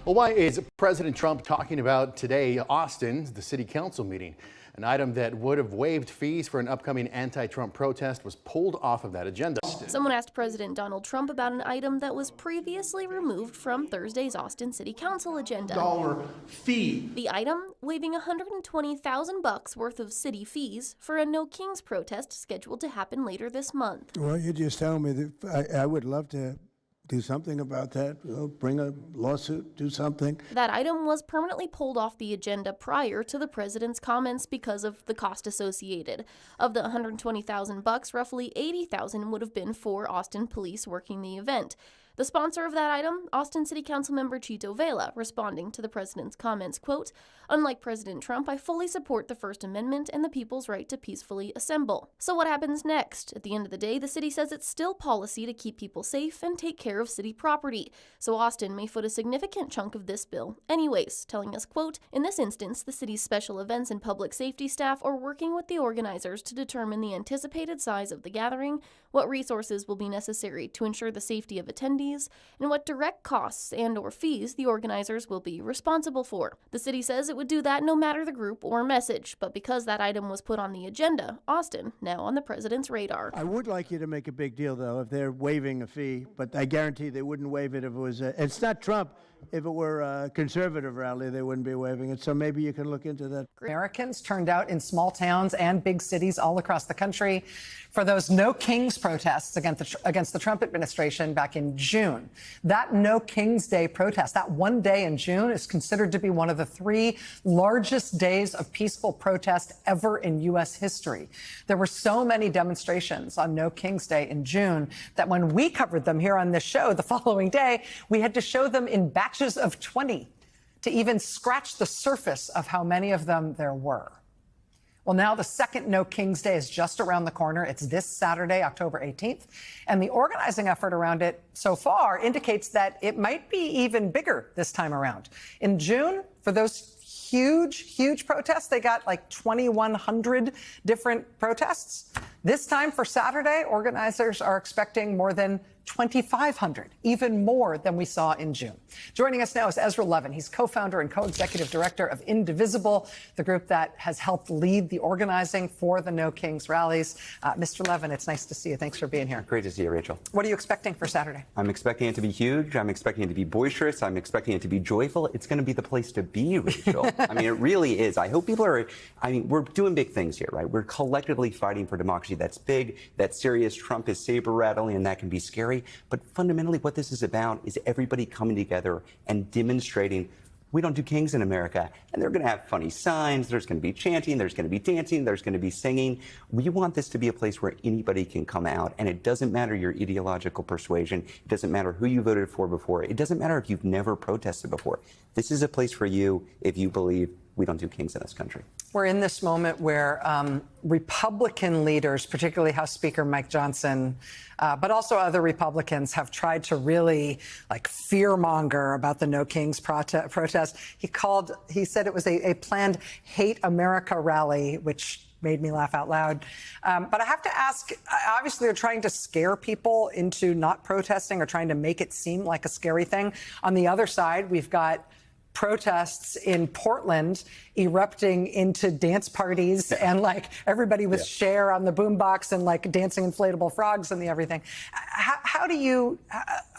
Well, why is President Trump talking about today Austin, the city council meeting? An item that would have waived fees for an upcoming anti-Trump protest was pulled off of that agenda. Someone asked President Donald Trump about an item that was previously removed from Thursday's Austin City Council agenda. $1 fee. The item, waiving $120,000 worth of city fees for a No Kings protest scheduled to happen later this month. Well, you just tell me that I would love to do something about that, bring a lawsuit, do something. That item was permanently pulled off the agenda prior to the president's comments because of the cost associated. Of the $120,000, roughly $80,000 would have been for Austin police working the event. The sponsor of that item, Austin City Council member Chito Vela, responding to the president's comments, quote, "Unlike President Trump, I fully support the First Amendment and the people's right to peacefully assemble." So what happens next? At the end of the day, the city says it's still policy to keep people safe and take care of city property. So Austin may foot a significant chunk of this bill anyways, telling us, quote, "In this instance, the city's special events and public safety staff are working with the organizers to determine the anticipated size of the gathering, what resources will be necessary to ensure the safety of attendees, and what direct costs and/or fees the organizers will be responsible for." The city says it would do that no matter the group or message, but because that item was put on the agenda, Austin now on the president's radar. I would like you to make a big deal, though, if they're waiving a fee, but I guarantee they wouldn't waive it if it was it's not Trump. If it were a conservative rally, they wouldn't be waiving it. So maybe you can look into that. Americans turned out in small towns and big cities all across the country for those No Kings protests against the Trump administration back in June. That No Kings Day protest, that one day in June, is considered to be one of the 3 largest days of peaceful protest ever in U.S. history. There were so many demonstrations on No Kings Day in June that when we covered them here on this show the following day, we had to show them in batches of 20 to even scratch the surface of how many of them there were. Well, now the second No Kings Day is just around the corner. It's this Saturday, October 18th. And the organizing effort around it so far indicates that it might be even bigger this time around. In June, for those huge protests, they got like 2,100 different protests. This time for Saturday, organizers are expecting more than 2,500, even more than we saw in June. Joining us now is Ezra Levin. He's co-founder and co-executive director of Indivisible, the group that has helped lead the organizing for the No Kings rallies. Mr. Levin, it's nice to see you. Thanks for being here. Great to see you, Rachel. What are you expecting for Saturday? I'm expecting it to be huge. I'm expecting it to be boisterous. I'm expecting it to be joyful. It's going to be the place to be, Rachel. I mean, it really is. I hope people are, we're doing big things here, right? We're collectively fighting for democracy. That's big, that's serious. Trump is saber rattling, and that can be scary. But fundamentally, what this is about is everybody coming together and demonstrating we don't do kings in America. And they're going to have funny signs. There's going to be chanting. There's going to be dancing. There's going to be singing. We want this to be a place where anybody can come out. And it doesn't matter your ideological persuasion. It doesn't matter who you voted for before. It doesn't matter if you've never protested before. This is a place for you if you believe we don't do kings in this country. We're in this moment where Republican leaders, particularly House Speaker Mike Johnson, but also other Republicans, have tried to really fearmonger about the No Kings protest. He said it was a planned Hate America rally, which made me laugh out loud. But I have to ask, obviously they're trying to scare people into not protesting or trying to make it seem like a scary thing. On the other side, we've got protests in Portland erupting into dance parties and everybody with Cher on the boombox and dancing inflatable frogs and everything. How do you,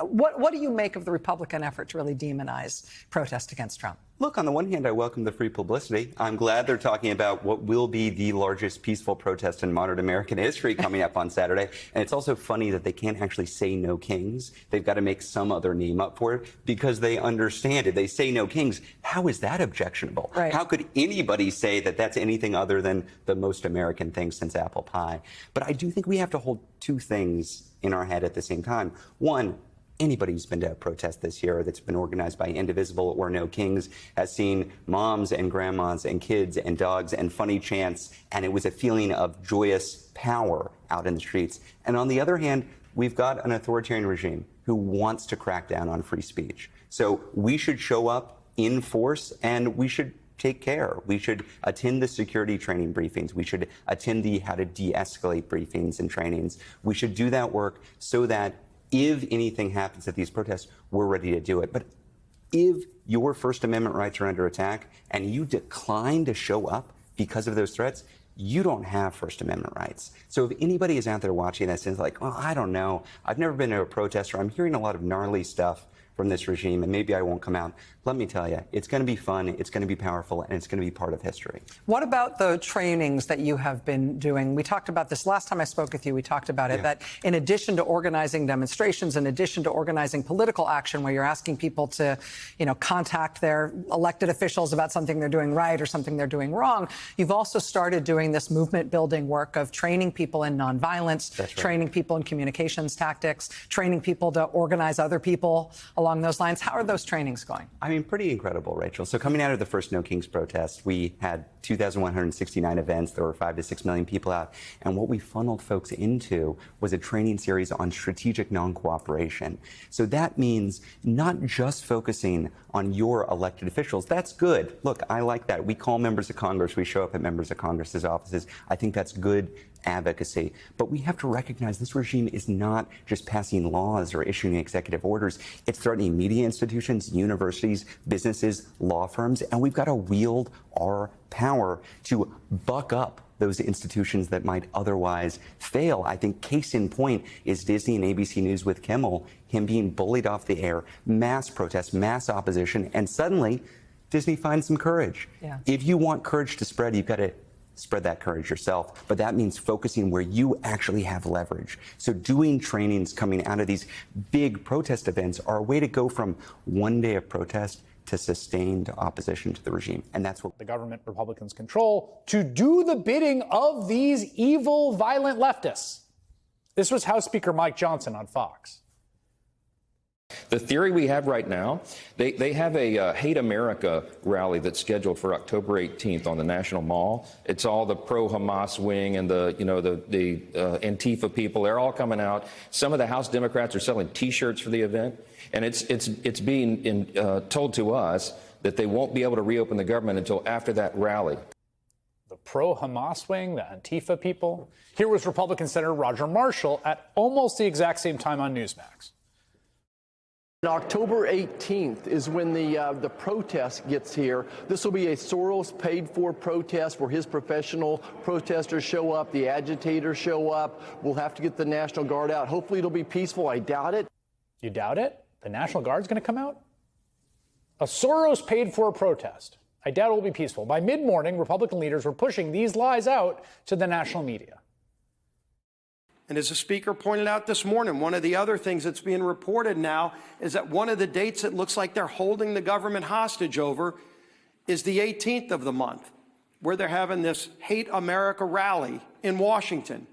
what do you make of the Republican effort to really demonize protest against Trump? Look, on the one hand, I welcome the free publicity. I'm glad they're talking about what will be the largest peaceful protest in modern American history coming up on Saturday. And it's also funny that they can't actually say No Kings. They've got to make some other name up for it because they understand it. They say No Kings. How is that objectionable? Right. How could anybody say that that's anything other than the most American thing since apple pie? But I do think we have to hold 2 things in our head at the same time. One, anybody who's been to a protest this year that's been organized by Indivisible or No Kings has seen moms and grandmas and kids and dogs and funny chants, and it was a feeling of joyous power out in the streets. And on the other hand, we've got an authoritarian regime who wants to crack down on free speech. So we should show up in force, and we should take care. We should attend the security training briefings. We should attend the how to de-escalate briefings and trainings. We should do that work so that if anything happens at these protests, we're ready to do it. But If your First Amendment rights are under attack and you decline to show up because of those threats, you don't have First Amendment rights. So if anybody is out there watching this and is like, well, I don't know, I've never been to a protest, or I'm hearing a lot of gnarly stuff from this regime, and maybe I won't come out. Let me tell you, it's going to be fun, it's going to be powerful, and it's going to be part of history. What about the trainings that you have been doing? We talked about this last time I spoke with you. We talked about it, that in addition to organizing demonstrations, in addition to organizing political action where you're asking people to, contact their elected officials about something they're doing right or something they're doing wrong, you've also started doing this movement building work of training people in nonviolence, training people in communications tactics, training people to organize other people along those lines. How are those trainings going? I mean, pretty incredible, Rachel. So coming out of the first No Kings protest, we had 2,169 events. There were 5 to 6 million people out. And what we funneled folks into was a training series on strategic non-cooperation. So that means not just focusing on your elected officials. That's good. Look, I like that. We call members of Congress. We show up at members of Congress's offices. I think that's good advocacy. But we have to recognize this regime is not just passing laws or issuing executive orders. It's threatening media institutions, universities, businesses, law firms, and we've got to wield our power to buck up those institutions that might otherwise fail. I think case in point is Disney and ABC News with Kimmel, him being bullied off the air, mass protests, mass opposition, and suddenly Disney finds some courage. Yeah. If you want courage to spread, you've got to spread that courage yourself. But that means focusing where you actually have leverage. So doing trainings coming out of these big protest events are a way to go from one day of protest to sustained opposition to the regime. And that's what the government Republicans control to do the bidding of these evil, violent leftists. This was House Speaker Mike Johnson on Fox. The theory we have right now, they have a Hate America rally that's scheduled for October 18th on the National Mall. It's all the pro-Hamas wing and the Antifa people. They're all coming out. Some of the House Democrats are selling T-shirts for the event, and it's being told to us that they won't be able to reopen the government until after that rally. The pro-Hamas wing, the Antifa people. Here was Republican Senator Roger Marshall at almost the exact same time on Newsmax. October 18th is when the protest gets here. This will be a Soros paid-for protest where his professional protesters show up, the agitators show up. We'll have to get the National Guard out. Hopefully it'll be peaceful. I doubt it. You doubt it? The National Guard's going to come out? A Soros paid-for protest. I doubt it will be peaceful. By mid-morning, Republican leaders were pushing these lies out to the national media. And as the speaker pointed out this morning, one of the other things that's being reported now is that one of the dates that looks like they're holding the government hostage over is the 18th of the month, where they're having this Hate America rally in Washington.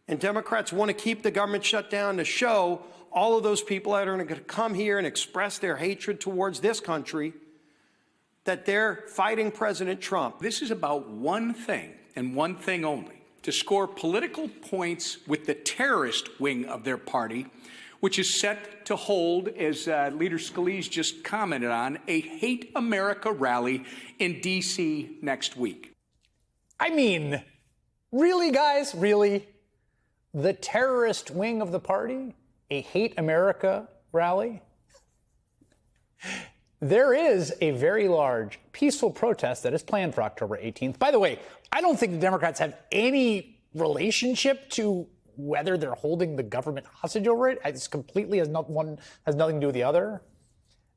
And Democrats want to keep the government shut down to show all of those people that are going to come here and express their hatred towards this country that they're fighting President Trump. This is about one thing and one thing only: to score political points with the terrorist wing of their party, which is set to hold, as Leader Scalise just commented on, a Hate America rally in D.C. next week. I mean, really, guys? Really? The terrorist wing of the party? A Hate America rally? There is a very large peaceful protest that is planned for October 18th. By the way, I don't think the Democrats have any relationship to whether they're holding the government hostage over it. It's completely one has nothing to do with the other.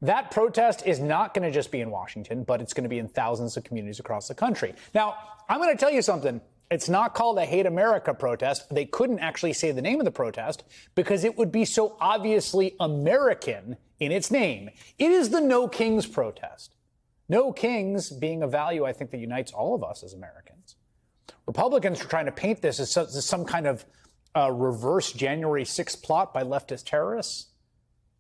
That protest is not going to just be in Washington, but it's going to be in thousands of communities across the country. Now, I'm going to tell you something. It's not called a Hate America protest. They couldn't actually say the name of the protest because it would be so obviously American in its name. It is the No Kings protest. No Kings being a value, I think, that unites all of us as Americans. Republicans are trying to paint this as some kind of reverse January 6th plot by leftist terrorists.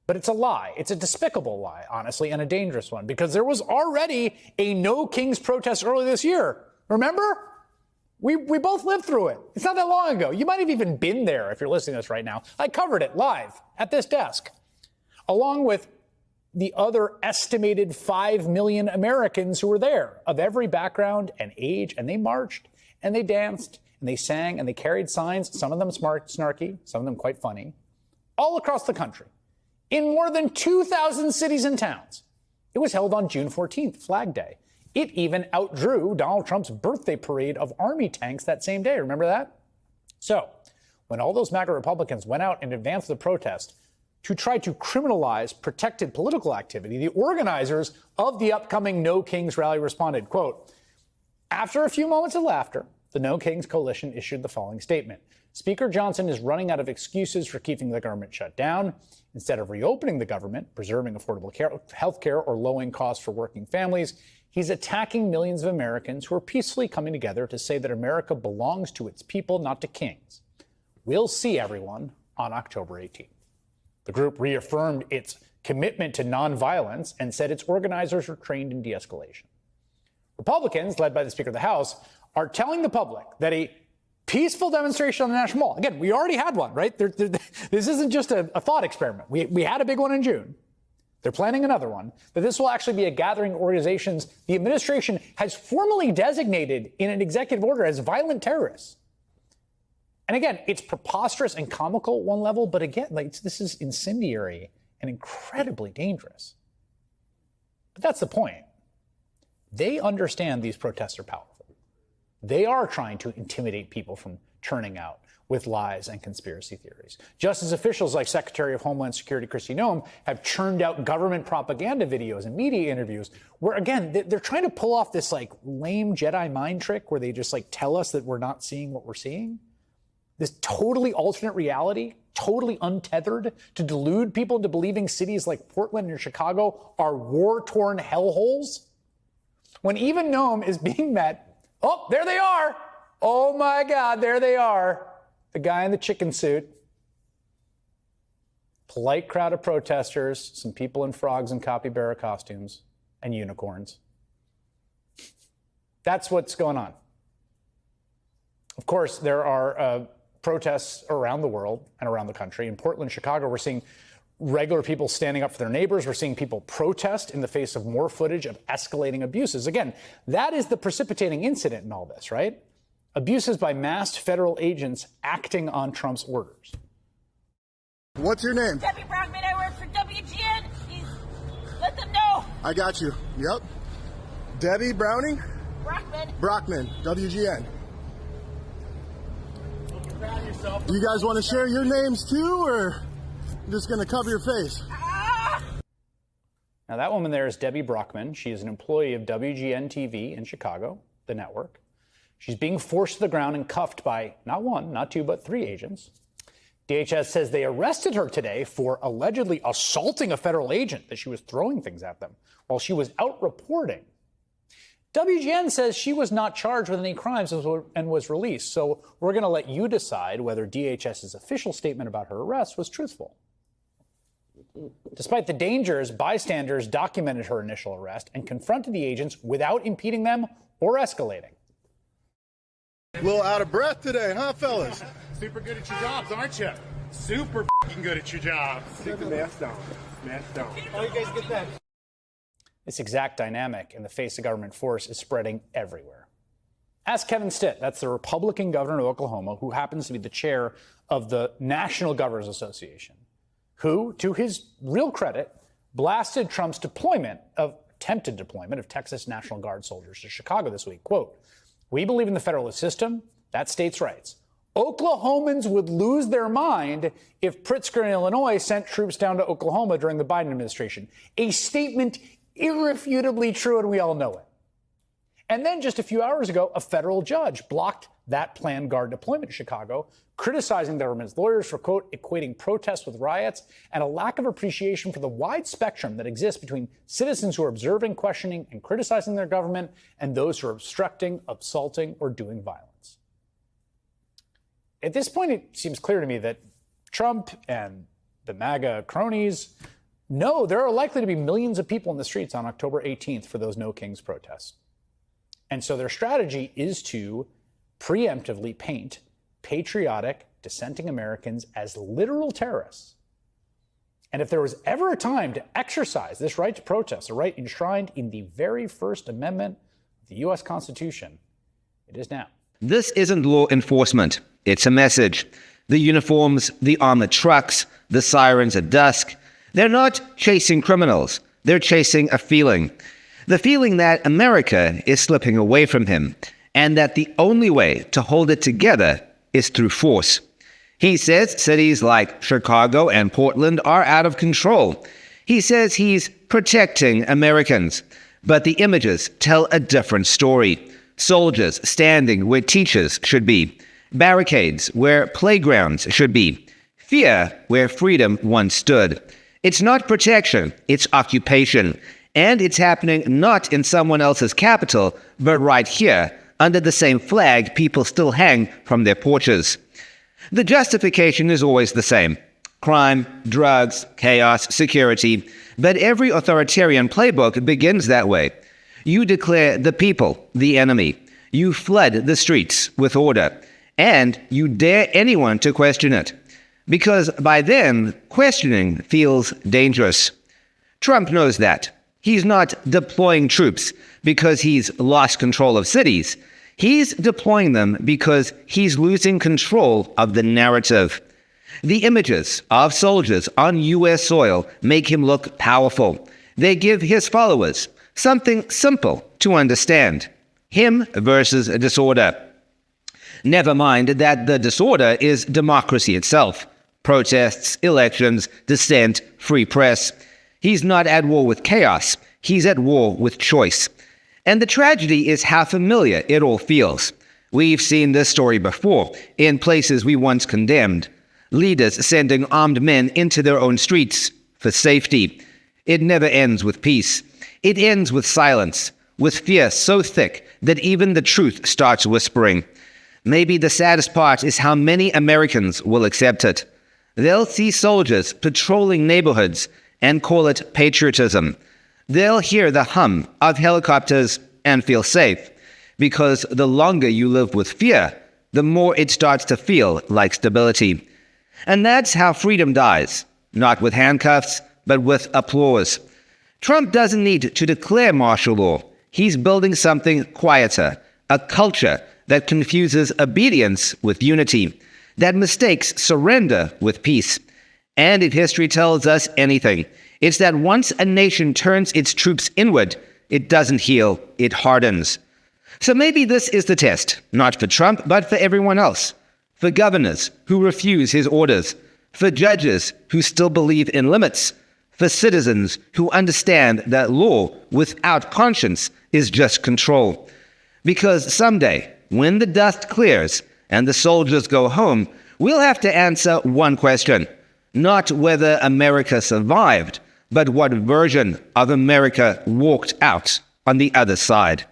But it's a lie. It's a despicable lie, honestly, and a dangerous one, because there was already a No Kings protest earlier this year. Remember? We both lived through it. It's not that long ago. You might have even been there if you're listening to this right now. I covered it live at this desk, along with the other estimated 5 million Americans who were there, of every background and age, and they marched, and they danced, and they sang, and they carried signs, some of them snarky, some of them quite funny, all across the country, in more than 2,000 cities and towns. It was held on June 14th, Flag Day. It even outdrew Donald Trump's birthday parade of army tanks that same day. Remember that? So, when all those MAGA Republicans went out in advance of the protest to try to criminalize protected political activity, the organizers of the upcoming No Kings rally responded, quote, "After a few moments of laughter, the No Kings coalition issued the following statement. Speaker Johnson is running out of excuses for keeping the government shut down. Instead of reopening the government, preserving affordable health care, or lowering costs for working families, he's attacking millions of Americans who are peacefully coming together to say that America belongs to its people, not to kings. We'll see everyone on October 18th. The group reaffirmed its commitment to nonviolence and said its organizers were trained in de-escalation. Republicans, led by the Speaker of the House, are telling the public that a peaceful demonstration on the National Mall, again, we already had one, right? This isn't just a thought experiment. We had a big one in June. They're planning another one, that this will actually be a gathering of organizations the administration has formally designated in an executive order as violent terrorists. And again, it's preposterous and comical at one level, but again, this is incendiary and incredibly dangerous. But that's the point. They understand these protests are powerful. They are trying to intimidate people from turning out with lies and conspiracy theories. Just as officials like Secretary of Homeland Security Kristi Noem have churned out government propaganda videos and media interviews where, again, they're trying to pull off this lame Jedi mind trick where they just tell us that we're not seeing what we're seeing. This totally alternate reality, totally untethered, to delude people into believing cities like Portland and Chicago are war-torn hellholes. When even Noem is being met, oh, there they are. Oh my God, there they are. The guy in the chicken suit. Polite crowd of protesters, some people in frogs and capybara costumes, and unicorns. That's what's going on. Of course, there are protests around the world and around the country. In Portland, Chicago, we're seeing regular people standing up for their neighbors. We're seeing people protest in the face of more footage of escalating abuses. Again, that is the precipitating incident in all this, right? Abuses by masked federal agents acting on Trump's orders. What's your name? Debbie Brockman. I work for WGN. Let them know. I got you. Yep. Debbie Browning? Brockman, WGN. You guys want to share your names too, or just going to cover your face? Now, that woman there is Debbie Brockman. She is an employee of WGN TV in Chicago, the network. She's being forced to the ground and cuffed by not one, not two, but three agents. DHS says they arrested her today for allegedly assaulting a federal agent, that she was throwing things at them while she was out reporting. WGN says she was not charged with any crimes and was released, so we're going to let you decide whether DHS's official statement about her arrest was truthful. Despite the dangers, bystanders documented her initial arrest and confronted the agents without impeding them or escalating. A little out of breath today, huh, fellas? Super good at your jobs, aren't you? Super f***ing good at your jobs. Take the mask down. Mask down. Oh, you guys get that? This exact dynamic in the face of government force is spreading everywhere. Ask Kevin Stitt, that's the Republican governor of Oklahoma, who happens to be the chair of the National Governors Association, who, to his real credit, blasted Trump's attempted deployment of Texas National Guard soldiers to Chicago this week. Quote, "We believe in the federalist system, that's states' rights. Oklahomans would lose their mind if Pritzker in Illinois sent troops down to Oklahoma during the Biden administration." A statement irrefutably true, and we all know it. And then just a few hours ago, a federal judge blocked that planned Guard deployment to Chicago, criticizing the government's lawyers for, quote, equating protests with riots and a lack of appreciation for the wide spectrum that exists between citizens who are observing, questioning, and criticizing their government and those who are obstructing, assaulting, or doing violence. At this point, it seems clear to me that Trump and the MAGA cronies know there are likely to be millions of people in the streets on October 18th for those No Kings protests. And so their strategy is to preemptively paint patriotic, dissenting Americans as literal terrorists. And if there was ever a time to exercise this right to protest, a right enshrined in the very First Amendment of the U.S. Constitution, it is now. This isn't law enforcement. It's a message. The uniforms, the armored trucks, the sirens at dusk, they're not chasing criminals. They're chasing a feeling. The feeling that America is slipping away from him, and that the only way to hold it together is through force. He says cities like Chicago and Portland are out of control. He says he's protecting Americans. But the images tell a different story. Soldiers standing where teachers should be. Barricades where playgrounds should be. Fear where freedom once stood. It's not protection, it's occupation. And it's happening not in someone else's capital, but right here, under the same flag people still hang from their porches. The justification is always the same. Crime, drugs, chaos, security. But every authoritarian playbook begins that way. You declare the people the enemy. You flood the streets with order. And you dare anyone to question it. Because by then, questioning feels dangerous. Trump knows that. He's not deploying troops because he's lost control of cities. He's deploying them because he's losing control of the narrative. The images of soldiers on U.S. soil make him look powerful. They give his followers something simple to understand. Him versus disorder. Never mind that the disorder is democracy itself. Protests, elections, dissent, free press. He's not at war with chaos. He's at war with choice. And the tragedy is how familiar it all feels. We've seen this story before in places we once condemned. Leaders sending armed men into their own streets for safety. It never ends with peace. It ends with silence, with fear so thick that even the truth starts whispering. Maybe the saddest part is how many Americans will accept it. They'll see soldiers patrolling neighborhoods and call it patriotism. They'll hear the hum of helicopters and feel safe, because the longer you live with fear, the more it starts to feel like stability. And that's how freedom dies, not with handcuffs, but with applause. Trump doesn't need to declare martial law. He's building something quieter, a culture that confuses obedience with unity, that mistakes surrender with peace. And if history tells us anything, it's that once a nation turns its troops inward, it doesn't heal, it hardens. So maybe this is the test, not for Trump, but for everyone else. For governors who refuse his orders, for judges who still believe in limits, for citizens who understand that law without conscience is just control. Because someday, when the dust clears and the soldiers go home, we'll have to answer one question. Not whether America survived, but what version of America walked out on the other side.